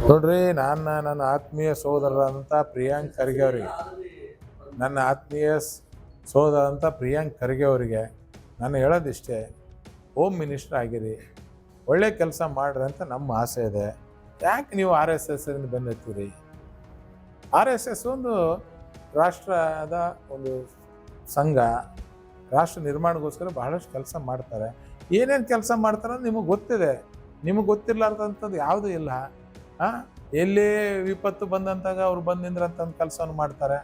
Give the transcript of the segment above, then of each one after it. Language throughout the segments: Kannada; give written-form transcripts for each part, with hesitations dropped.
ನೋಡ್ರಿ, ನನ್ನ ಆತ್ಮೀಯ ಸೋದರ ಅಂತ ಪ್ರಿಯಾಂಕ್ ಖರ್ಗೆ ಅವರಿಗೆ, ನನ್ನ ಆತ್ಮೀಯ ಸೋದರ ಅಂತ ಪ್ರಿಯಾಂಕ್ ಖರ್ಗೆ ಅವರಿಗೆ ನಾನು ಹೇಳೋದಿಷ್ಟೇ, ಹೋಮ್ ಮಿನಿಸ್ಟರ್ ಆಗಿರಿ, ಒಳ್ಳೆ ಕೆಲಸ ಮಾಡ್ರಿ ಅಂತ ನಮ್ಮ ಆಸೆ ಇದೆ. ಯಾಕೆ ನೀವು RSS ಬೆನ್ನತ್ತೀರಿ? RSS ಒಂದು ರಾಷ್ಟ್ರದ ಒಂದು ಸಂಘ, ರಾಷ್ಟ್ರ ನಿರ್ಮಾಣಗೋಸ್ಕರ ಬಹಳಷ್ಟು ಕೆಲಸ ಮಾಡ್ತಾರೆ. ಏನೇನು ಕೆಲಸ ಮಾಡ್ತಾರೆ ಅಂತ ನಿಮಗೆ ಗೊತ್ತಿದೆ. ನಿಮಗೆ ಗೊತ್ತಿರ್ಲಾರ್ದಂಥದ್ದು ಯಾವುದೂ ಇಲ್ಲ. ಎಲ್ಲೇ ವಿಪತ್ತು ಬಂದಂತಾಗ ಅವ್ರು ಬಂದು ನಿಂದ್ರಂತ ಕೆಲಸವನ್ನು ಮಾಡ್ತಾರೆ.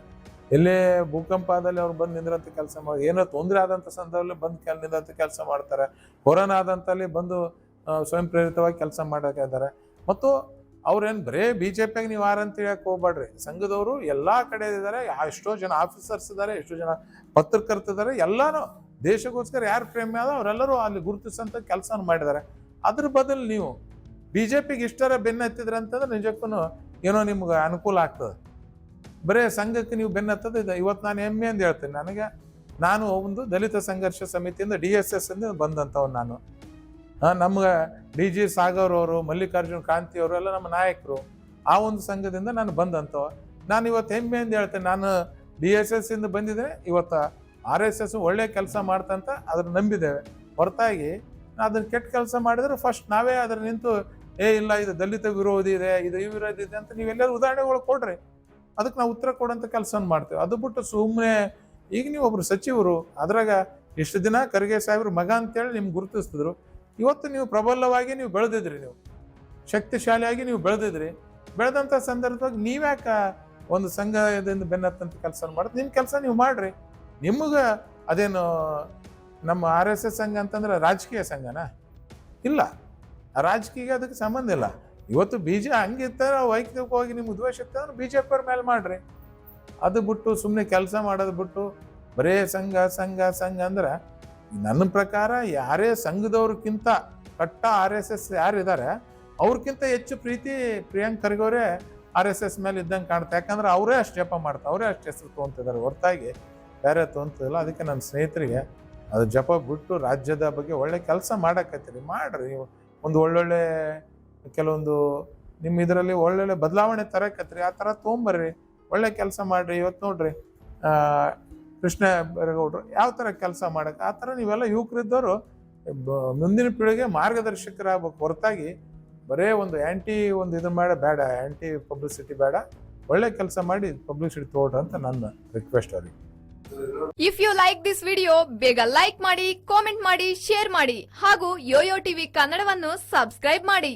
ಎಲ್ಲೇ ಭೂಕಂಪ ಆದಲ್ಲಿ ಅವ್ರು ಬಂದು ನಿಂದ್ರಂತ ಕೆಲಸ ಮಾಡಿ, ಏನೋ ತೊಂದರೆ ಆದಂಥ ಸಂದರ್ಭದಲ್ಲಿ ಬಂದು ನಿಂದ್ರಂತ ಕೆಲಸ ಮಾಡ್ತಾರೆ. ಕೊರೋನಾ ಆದಂತಲ್ಲಿ ಬಂದು ಸ್ವಯಂ ಪ್ರೇರಿತವಾಗಿ ಕೆಲಸ ಮಾಡೋಕ್ಕಿದ್ದಾರೆ. ಮತ್ತು ಅವ್ರೇನು ಬರೇ BJPಗೆ ನೀವು ಅಂತ ಹೇಳಕ್ಕೆ ಹೋಗ್ಬೇಡ್ರಿ. ಸಂಘದವರು ಎಲ್ಲ ಕಡೆ ಇದ್ದಾರೆ. ಎಷ್ಟೋ ಜನ ಆಫೀಸರ್ಸ್ ಇದ್ದಾರೆ, ಎಷ್ಟೋ ಜನ ಪತ್ರಕರ್ತರಿದ್ದಾರೆ. ಎಲ್ಲನೂ ದೇಶಕ್ಕೋಸ್ಕರ ಯಾರು ಪ್ರೇಮಿ ಆದ ಅವರೆಲ್ಲರೂ ಅಲ್ಲಿ ಗುರುತಿಸಂತ ಕೆಲಸ ಮಾಡಿದ್ದಾರೆ. ಅದ್ರ ಬದಲು ನೀವು BJPಗೆ ಇಷ್ಟರ ಬೆನ್ನತ್ತಿದ್ರೆ ಅಂತಂದ್ರೆ ನಿಜಕ್ಕೂ ಏನೋ ನಿಮ್ಗೆ ಅನುಕೂಲ ಆಗ್ತದೆ. ಬರೇ ಸಂಘಕ್ಕೆ ನೀವು ಬೆನ್ನತ್ತದ ಇದೆ. ಇವತ್ತು ನಾನು ಹೆಮ್ಮೆ ಅಂತ ಹೇಳ್ತೀನಿ. ನಾನು ಒಂದು ದಲಿತ ಸಂಘರ್ಷ ಸಮಿತಿಯಿಂದ DSS ಇಂದ ಬಂದಂಥವ್ರು. ನಾನು ನಮ್ಗೆ DG ಸಾಗರ್ ಅವರು, ಮಲ್ಲಿಕಾರ್ಜುನ್ ಕಾಂತಿ ಅವರು ಎಲ್ಲ ನಮ್ಮ ನಾಯಕರು. ಆ ಒಂದು ಸಂಘದಿಂದ ನಾನು ಬಂದಂಥವ. ನಾನು ಇವತ್ತು ಹೆಮ್ಮೆ ಅಂತ ಹೇಳ್ತೇನೆ. ನಾನು DSS ಇಂದ ಬಂದಿದ್ದೆ. ಇವತ್ತು RSS ಒಳ್ಳೆ ಕೆಲಸ ಮಾಡ್ತಂತ ಅದ್ರ ನಂಬಿದ್ದೇವೆ. ಹೊರತಾಗಿ ಅದನ್ನ ಕೆಟ್ಟ ಕೆಲಸ ಮಾಡಿದ್ರೆ ಫಸ್ಟ್ ನಾವೇ ಅದ್ರ ನಿಂತು ಇಲ್ಲ ಇದು ದಲಿತ ವಿರೋಧಿ ಇದೆ, ಇದು ಈ ವಿರೋಧಿ ಇದೆ ಅಂತ ನೀವೆಲ್ಲರೂ ಉದಾಹರಣೆಗಳು ಕೊಡ್ರಿ. ಅದಕ್ಕೆ ನಾವು ಉತ್ತರ ಕೊಡೋಂಥ ಕೆಲಸ ಮಾಡ್ತೇವೆ. ಅದು ಬಿಟ್ಟು ಸುಮ್ಮನೆ ಈಗ ನೀವು ಒಬ್ರು ಸಚಿವರು, ಅದ್ರಾಗ ಇಷ್ಟು ದಿನ ಖರ್ಗೆ ಸಾಹೇಬ್ರ ಮಗ ಅಂತೇಳಿ ನಿಮ್ಗೆ ಗುರುತಿಸ್ತಿದ್ರು. ಇವತ್ತು ನೀವು ಪ್ರಬಲವಾಗಿ ನೀವು ಬೆಳೆದಿದ್ರಿ, ನೀವು ಶಕ್ತಿಶಾಲಿಯಾಗಿ ನೀವು ಬೆಳೆದಿದ್ರಿ. ಬೆಳೆದಂಥ ಸಂದರ್ಭದಾಗ ನೀವ್ಯಾಕ ಒಂದು ಸಂಘದಿಂದ ಬೆನ್ನತ್ತಂತ ಕೆಲಸ ಮಾಡೋದು? ನಿಮ್ಮ ಕೆಲಸ ನೀವು ಮಾಡ್ರಿ. ನಿಮಗೆ ಅದೇನು ನಮ್ಮ RSS ಸಂಘ ಅಂತಂದ್ರೆ ರಾಜಕೀಯ ಸಂಘನಾ? ಇಲ್ಲ, ರಾಜಕೀಯ ಅದಕ್ಕೆ ಸಂಬಂಧ ಇಲ್ಲ. ಇವತ್ತು ಹಂಗಿರ್ತಾರೆ ವೈಯಕ್ತಿಕವಾಗಿ ನಿಮ್ಗೆ ದ್ವೇಷ ಇರ್ತಂದ್ರೆ BJP ಅವ್ರ ಮೇಲೆ ಮಾಡ್ರಿ. ಅದು ಬಿಟ್ಟು ಸುಮ್ಮನೆ ಕೆಲಸ ಮಾಡೋದು ಬಿಟ್ಟು ಬರೇ ಸಂಘ ಸಂಘ ಸಂಘ ಅಂದ್ರೆ ನನ್ನ ಪ್ರಕಾರ ಯಾರೇ ಸಂಘದವ್ರಕ್ಕಿಂತ ಕಟ್ಟ RSS ಯಾರಿದ್ದಾರೆ ಅವ್ರಕ್ಕಿಂತ ಹೆಚ್ಚು ಪ್ರೀತಿ ಪ್ರಿಯಾಂಕ್ ಖರ್ಗೆ ಅವರೇ RSS ಮೇಲೆ ಇದ್ದಂಗೆ ಕಾಣುತ್ತೆ. ಯಾಕಂದ್ರೆ ಅವರೇ ಅಷ್ಟು ಜಪ ಮಾಡ್ತಾರೆ, ಅವರೇ ಅಷ್ಟು ಹೆಸರು ತೊಗೊಂತಿದ್ದಾರೆ, ಹೊರತಾಗಿ ಬೇರೆ ತೊಗೊಂತಿಲ್ಲ. ಅದಕ್ಕೆ ನನ್ನ ಸ್ನೇಹಿತರಿಗೆ ಅದು ಜಪ ಬಿಟ್ಟು ರಾಜ್ಯದ ಬಗ್ಗೆ ಒಳ್ಳೆ ಕೆಲಸ ಮಾಡಕತ್ತೀರಿ, ಮಾಡ್ರಿ. ನೀವು ಒಂದು ಒಳ್ಳೊಳ್ಳೆ ಕೆಲವೊಂದು ನಿಮ್ಮ ಇದರಲ್ಲಿ ಒಳ್ಳೊಳ್ಳೆ ಬದಲಾವಣೆ ತರಕತ್ರಿ, ಆ ಥರ ತೊಗೊಂಬರ್ರಿ, ಒಳ್ಳೆ ಕೆಲಸ ಮಾಡ್ರಿ. ಇವತ್ತು ನೋಡ್ರಿ ಕೃಷ್ಣ ಬೈರೇಗೌಡರು ಯಾವ ಥರ ಕೆಲಸ ಮಾಡಕ್ಕೆ, ಆ ಥರ ನೀವೆಲ್ಲ ಯುವಕರಿದ್ದವರು ಮುಂದಿನ ಪೀಳಿಗೆ ಮಾರ್ಗದರ್ಶಕರಾಗಬೇಕು. ಹೊರತಾಗಿ ಬರೇ ಒಂದು ಒಂದು ಇದು ಬೇಡ, ಆ್ಯಂಟಿ ಪಬ್ಲಿಸಿಟಿ ಬೇಡ, ಒಳ್ಳೆ ಕೆಲಸ ಮಾಡಿ ಪಬ್ಲಿಸಿಟಿ ತಗೊಳ್ರಿ ಅಂತ ನನ್ನ ರಿಕ್ವೆಸ್ಟ್ ಅವ್ರಿಗೆ. If you like this video ಬೇಗ ಲೈಕ್ ಮಾಡಿ, ಕಾಮೆಂಟ್ ಮಾಡಿ, ಶೇರ್ ಮಾಡಿ ಹಾಗೂ ಯೋಯೋ ಟಿವಿ ಕನ್ನಡವನ್ನು ಸಬ್ಸ್ಕ್ರೈಬ್ ಮಾಡಿ.